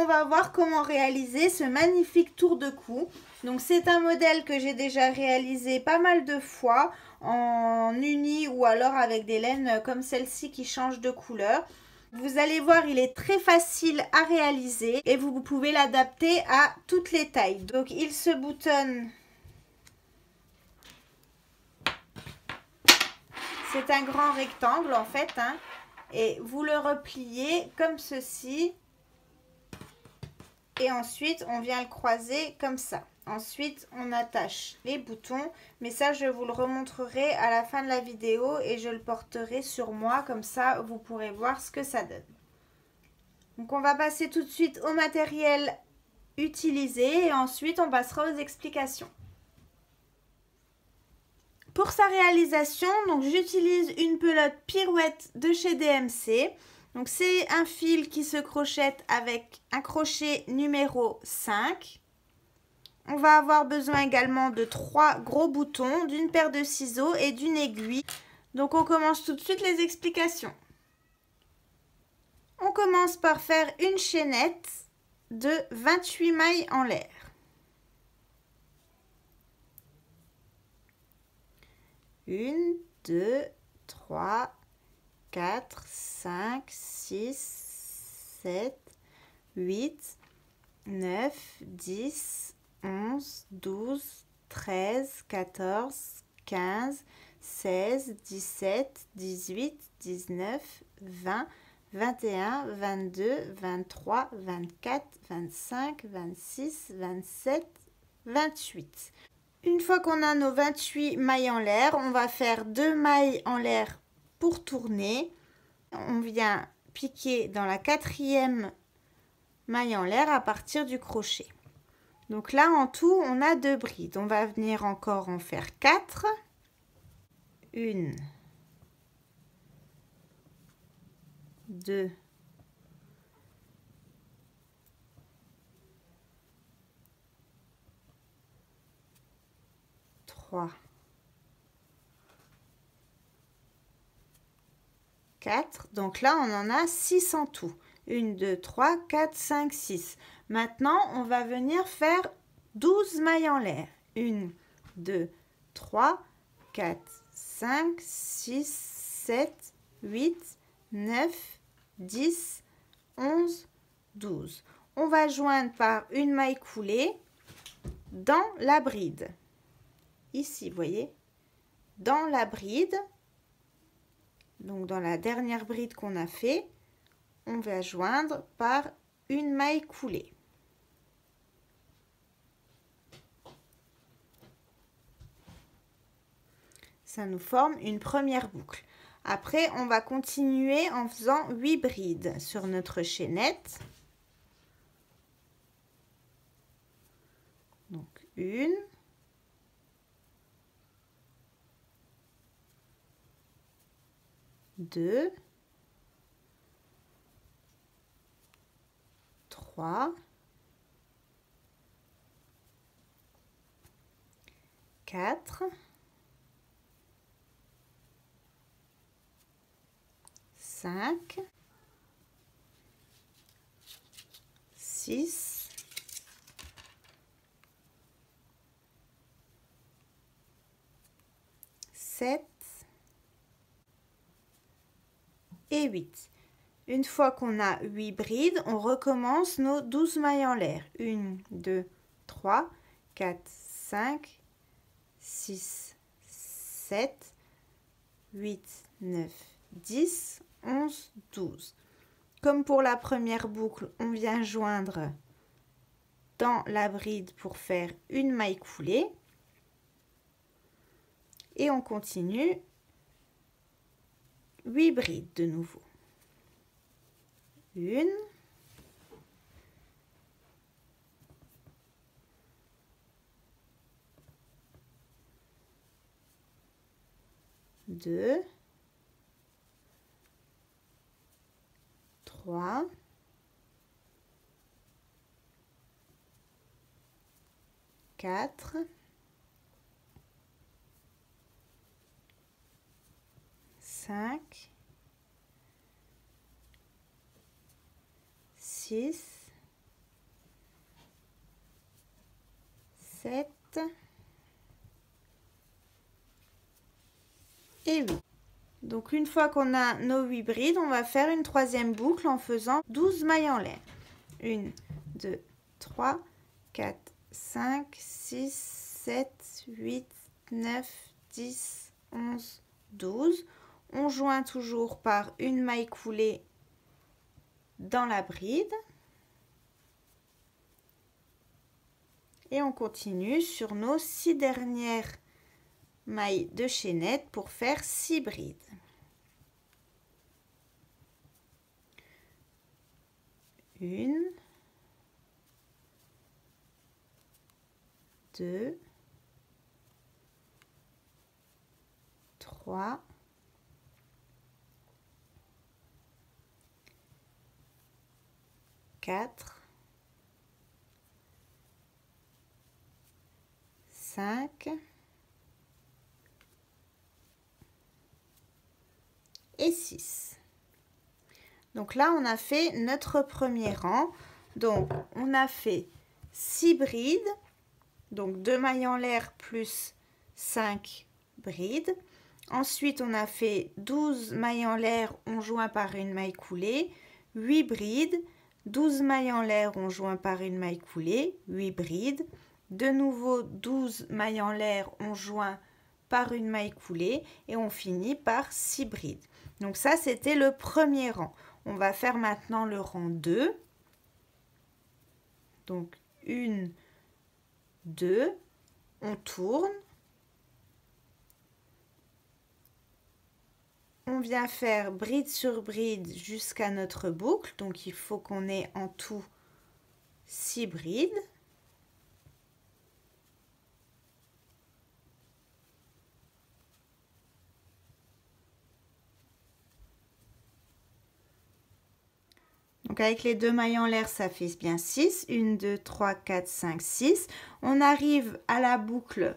on va voir comment réaliser ce magnifique tour de cou. Donc c'est un modèle que j'ai déjà réalisé pas mal de fois en uni ou alors avec des laines comme celle-ci qui changent de couleur. Vous allez voir, il est très facile à réaliser et vous pouvez l'adapter à toutes les tailles. Donc il se boutonne. C'est un grand rectangle en fait, hein, et vous le repliez comme ceci. Et ensuite, on vient le croiser comme ça. Ensuite, on attache les boutons. Mais ça, je vous le remontrerai à la fin de la vidéo et je le porterai sur moi. Comme ça, vous pourrez voir ce que ça donne. Donc, on va passer tout de suite au matériel utilisé et ensuite, on passera aux explications. Pour sa réalisation, donc j'utilise une pelote pirouette de chez DMC. Donc c'est un fil qui se crochette avec un crochet numéro 5. On va avoir besoin également de 3 gros boutons, d'une paire de ciseaux et d'une aiguille. Donc on commence tout de suite les explications. On commence par faire une chaînette de 28 mailles en l'air. 1, 2, 3, 4, 5, 6, 7, 8, 9, 10, 11, 12, 13, 14, 15, 16, 17, 18, 19, 20, 21, 22, 23, 24, 25, 26, 27, 28. Une fois qu'on a nos 28 mailles en l'air, on va faire 2 mailles en l'air pour tourner. On vient piquer dans la 4e maille en l'air à partir du crochet. Donc là, en tout, on a 2 brides. On va venir encore en faire 4. 1, 2, 3, 4. Donc là, on en a 6 en tout. 1, 2, 3, 4, 5, 6. Maintenant, on va venir faire 12 mailles en l'air. 1, 2, 3, 4, 5, 6, 7, 8, 9, 10, 11, 12. On va joindre par une maille coulée dans la bride. Ici, vous voyez, dans la bride, donc dans la dernière bride qu'on a fait, on va joindre par une maille coulée. Ça nous forme une première boucle. Après, on va continuer en faisant 8 brides sur notre chaînette. Donc, 1, 2, 3, 4, 5, 6, 7 et 8. Une fois qu'on a 8 brides, on recommence nos 12 mailles en l'air. 1, 2, 3, 4, 5, 6, 7, 8, 9, 10, 11, 12. Comme pour la première boucle, on vient joindre dans la bride pour faire une maille coulée. Et on continue 8 brides de nouveau. 1, 2, 3, 4, 5, 6, 7 et 8. Donc une fois qu'on a nos 8 brides, on va faire une troisième boucle en faisant 12 mailles en l'air. 1, 2, 3, 4, 5, 6, 7, 8, 9, 10, 11, 12. On joint toujours par une maille coulée dans la bride. Et on continue sur nos 6 dernières mailles de chaînette pour faire 6 brides. Une, 2, 3, 4, 5 et 6. Donc là, on a fait notre premier rang. Donc, on a fait 6 brides, donc 2 mailles en l'air plus 5 brides. Ensuite, on a fait 12 mailles en l'air, on joint par une maille coulée, 8 brides, 12 mailles en l'air, on joint par une maille coulée, 8 brides. De nouveau 12 mailles en l'air, on joint par une maille coulée et on finit par 6 brides. Donc ça, c'était le premier rang. On va faire maintenant le rang 2. Donc 1, 2, on tourne. On vient faire bride sur bride jusqu'à notre boucle. Donc il faut qu'on ait en tout 6 brides. Donc avec les 2 mailles en l'air, ça fait bien 6. 1, 2, 3, 4, 5, 6. On arrive à la boucle.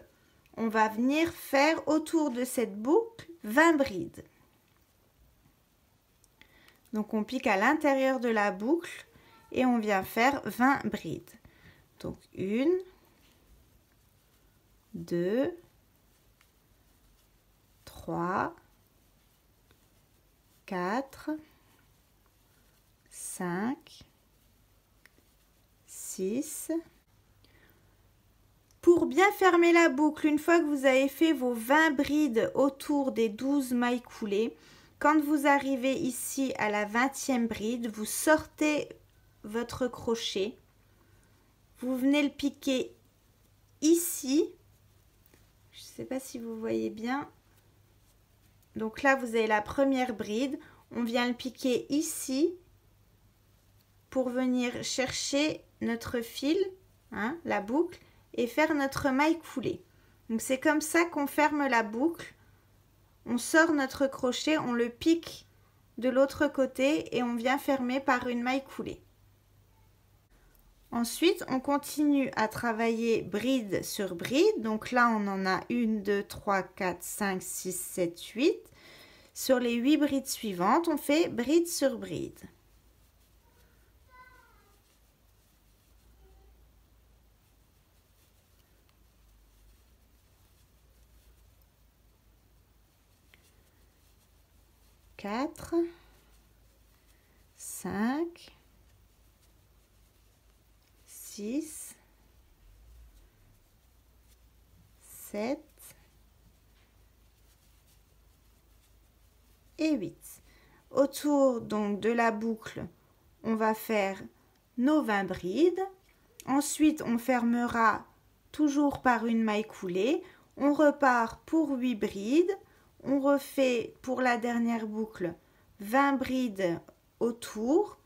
On va venir faire autour de cette boucle 20 brides. Donc on pique à l'intérieur de la boucle et on vient faire 20 brides. Donc 1, 2, 3, 4, 5, 6. Pour bien fermer la boucle, une fois que vous avez fait vos 20 brides autour des 12 mailles coulées, quand vous arrivez ici à la 20e bride, vous sortez votre crochet, vous venez le piquer ici, je ne sais pas si vous voyez bien, donc là vous avez la première bride, on vient le piquer ici pour venir chercher notre fil, hein, la boucle, et faire notre maille coulée. Donc c'est comme ça qu'on ferme la boucle. On sort notre crochet, on le pique de l'autre côté et on vient fermer par une maille coulée. Ensuite, on continue à travailler bride sur bride. Donc là, on en a 1, 2, 3, 4, 5, 6, 7, 8. Sur les 8 brides suivantes, on fait bride sur bride. Quatre, 5, 6, 7 et 8. Autour donc de la boucle, on va faire nos 20 brides. Ensuite, on fermera toujours par une maille coulée. On repart pour 8 brides. On refait pour la dernière boucle 20 brides autour.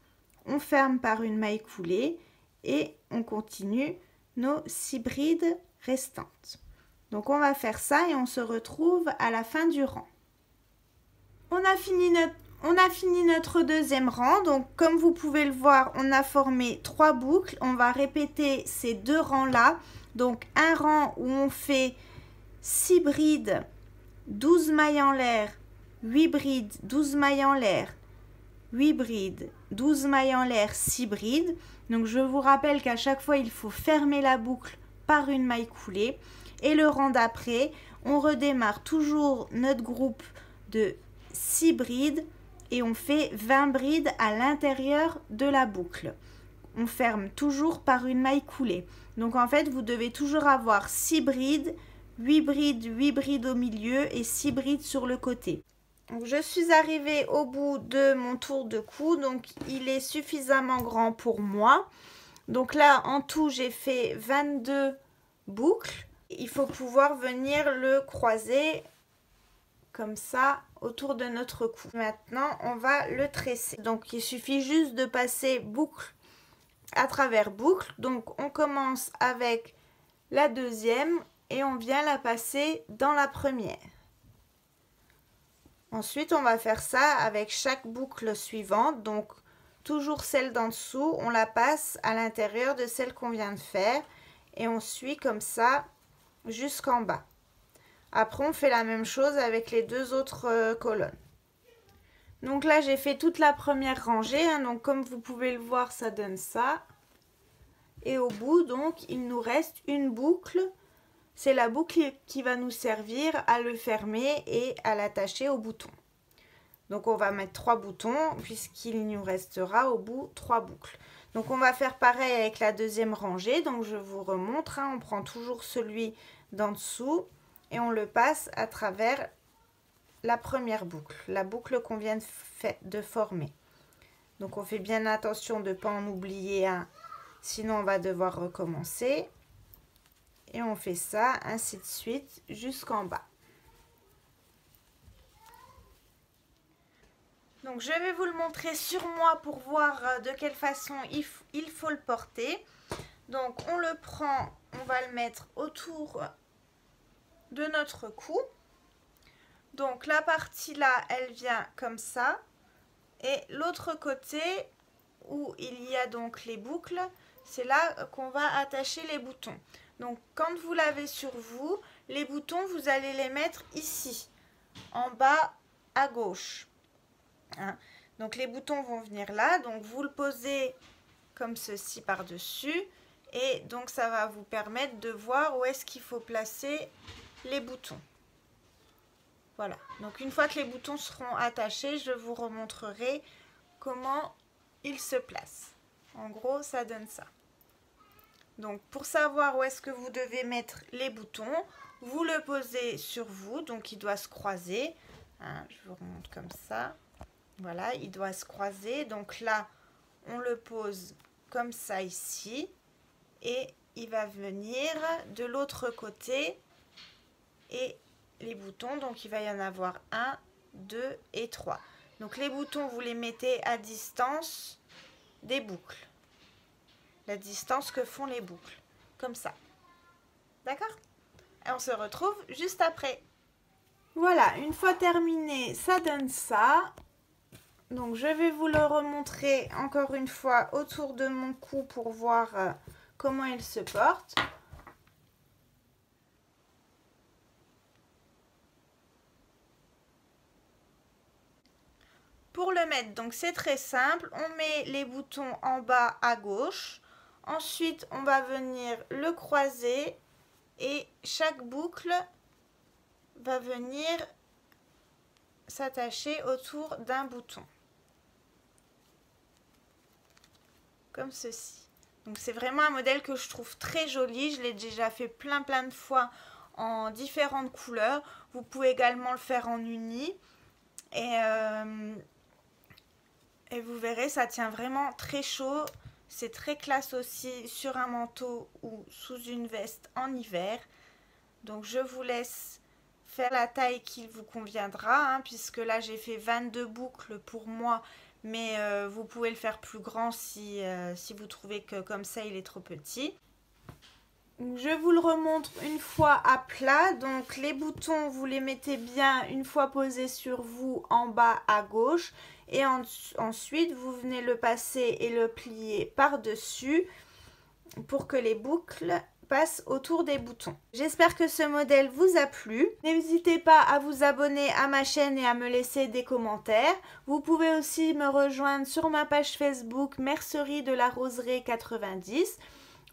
On ferme par une maille coulée et on continue nos 6 brides restantes. Donc on va faire ça et on se retrouve à la fin du rang. On a fini notre deuxième rang. Donc comme vous pouvez le voir, on a formé 3 boucles. On va répéter ces 2 rangs là. Donc un rang où on fait 6 brides, 12 mailles en l'air, 8 brides, 12 mailles en l'air, 8 brides, 12 mailles en l'air, 6 brides. Donc je vous rappelle qu'à chaque fois il faut fermer la boucle par une maille coulée. Et le rang d'après, on redémarre toujours notre groupe de 6 brides et on fait 20 brides à l'intérieur de la boucle. On ferme toujours par une maille coulée. Donc en fait, vous devez toujours avoir 6 brides, 8 brides au milieu et 6 brides sur le côté. Donc, je suis arrivée au bout de mon tour de cou, donc il est suffisamment grand pour moi. Donc là, en tout, j'ai fait 22 boucles. Il faut pouvoir venir le croiser comme ça autour de notre cou. Maintenant, on va le tresser. Donc, il suffit juste de passer boucle à travers boucle. Donc, on commence avec la deuxième et on vient la passer dans la première. Ensuite, on va faire ça avec chaque boucle suivante. Donc, toujours celle d'en dessous, on la passe à l'intérieur de celle qu'on vient de faire. Et on suit comme ça jusqu'en bas. Après, on fait la même chose avec les deux autres colonnes. Donc là, j'ai fait toute la première rangée. Donc, comme vous pouvez le voir, ça donne ça. Et au bout, donc, il nous reste une boucle. C'est la boucle qui va nous servir à le fermer et à l'attacher au bouton. Donc on va mettre 3 boutons puisqu'il nous restera au bout 3 boucles. Donc on va faire pareil avec la deuxième rangée. Donc je vous remontre, on prend toujours celui d'en dessous et on le passe à travers la première boucle, la boucle qu'on vient de former. Donc on fait bien attention de ne pas en oublier un, sinon on va devoir recommencer. Et on fait ça, ainsi de suite, jusqu'en bas. Donc, je vais vous le montrer sur moi pour voir de quelle façon il faut le porter. Donc, on le prend, on va le mettre autour de notre cou. Donc, la partie là, elle vient comme ça. Et l'autre côté, où il y a donc les boucles, c'est là qu'on va attacher les boutons. Donc, quand vous l'avez sur vous, les boutons, vous allez les mettre ici, en bas à gauche. Hein? Donc, les boutons vont venir là. Donc, vous le posez comme ceci par-dessus. Et donc, ça va vous permettre de voir où est-ce qu'il faut placer les boutons. Voilà. Donc, une fois que les boutons seront attachés, je vous remontrerai comment ils se placent. En gros, ça donne ça. Donc, pour savoir où est-ce que vous devez mettre les boutons, vous le posez sur vous. Donc, il doit se croiser. Hein, je vous remonte comme ça. Voilà, il doit se croiser. Donc là, on le pose comme ça ici. Et il va venir de l'autre côté. Et les boutons, donc il va y en avoir 1, 2 et 3. Donc, les boutons, vous les mettez à distance des boucles. La distance que font les boucles, comme ça. D'accord? Et on se retrouve juste après. Voilà, une fois terminé, ça donne ça. Donc, je vais vous le remontrer encore une fois autour de mon cou pour voir comment il se porte. Pour le mettre, donc c'est très simple. On met les boutons en bas à gauche. Ensuite, on va venir le croiser et chaque boucle va venir s'attacher autour d'un bouton. Comme ceci. Donc, c'est vraiment un modèle que je trouve très joli. Je l'ai déjà fait plein de fois en différentes couleurs. Vous pouvez également le faire en uni. Et vous verrez, ça tient vraiment très chaud. C'est très classe aussi sur un manteau ou sous une veste en hiver. Donc, je vous laisse faire la taille qui vous conviendra. Puisque là, j'ai fait 22 boucles pour moi. Mais vous pouvez le faire plus grand si vous trouvez que comme ça, il est trop petit. Je vous le remontre une fois à plat. Donc, les boutons, vous les mettez bien une fois posés sur vous en bas à gauche. Et ensuite, vous venez le passer et le plier par-dessus pour que les boucles passent autour des boutons. J'espère que ce modèle vous a plu. N'hésitez pas à vous abonner à ma chaîne et à me laisser des commentaires. Vous pouvez aussi me rejoindre sur ma page Facebook Mercerie de la Roseraie 90.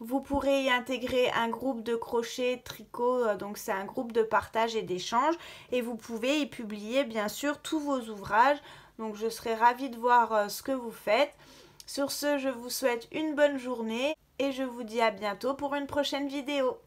Vous pourrez y intégrer un groupe de crochet tricot, donc c'est un groupe de partage et d'échange. Et vous pouvez y publier bien sûr tous vos ouvrages. Donc je serai ravie de voir ce que vous faites. Sur ce, je vous souhaite une bonne journée et je vous dis à bientôt pour une prochaine vidéo.